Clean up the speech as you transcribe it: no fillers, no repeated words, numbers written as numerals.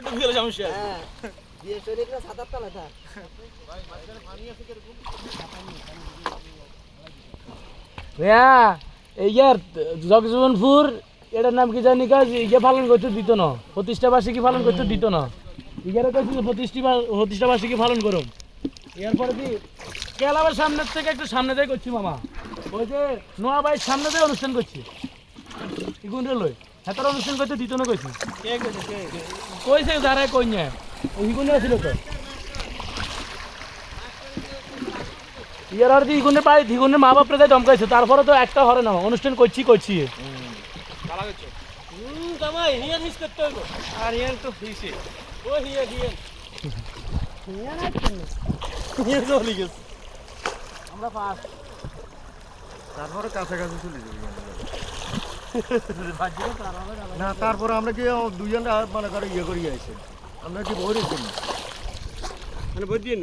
ডুবে গেলে সমস্যা। হ্যাঁ দিয়ে শরীরে সাতার তলা থাক। ভাইয়া এই ইয়ার জগজীবনপুর এটার নাম কি জানি কাজ ইয়ে পালন করতে দিত না, প্রতিষ্ঠা বার্ষিকী পালন করতে দিত না। ইগারে কইছি প্রতিষ্ঠা বার্ষিকী পালন করুম। এরপরে কি কেলাবার সামনের থেকে একটু সামনে দিয়ে করছি মামা, ওই যে নোয়া ভাইয়ের সামনে দিয়ে অনুষ্ঠান করছি ইগুন লই হেতার অনুষ্ঠান করতে দিত না কইছি। কইছে যারাই কই না ইগুনে আছিল তো ইয়ার আর ইগুনে পাই ইগুনের মা বাপরে তাই ধমকাইছে, তারপরে তো একটা হরে না অনুষ্ঠান করছি ভালো হচ্ছে। জামাই হিয়ান হিস করতে হইব। আর হিয়ান তো হিসে। ও হিয়ান। হিয়ান চলে গেছে। আমরা পাস তারপরে কাছাকাছি চলে যাবি না, তারপরে আমরা কি দুইজন মনে করে ইয়ে করি আইছি, আমরা কি ভরে মানে বই দিয়ে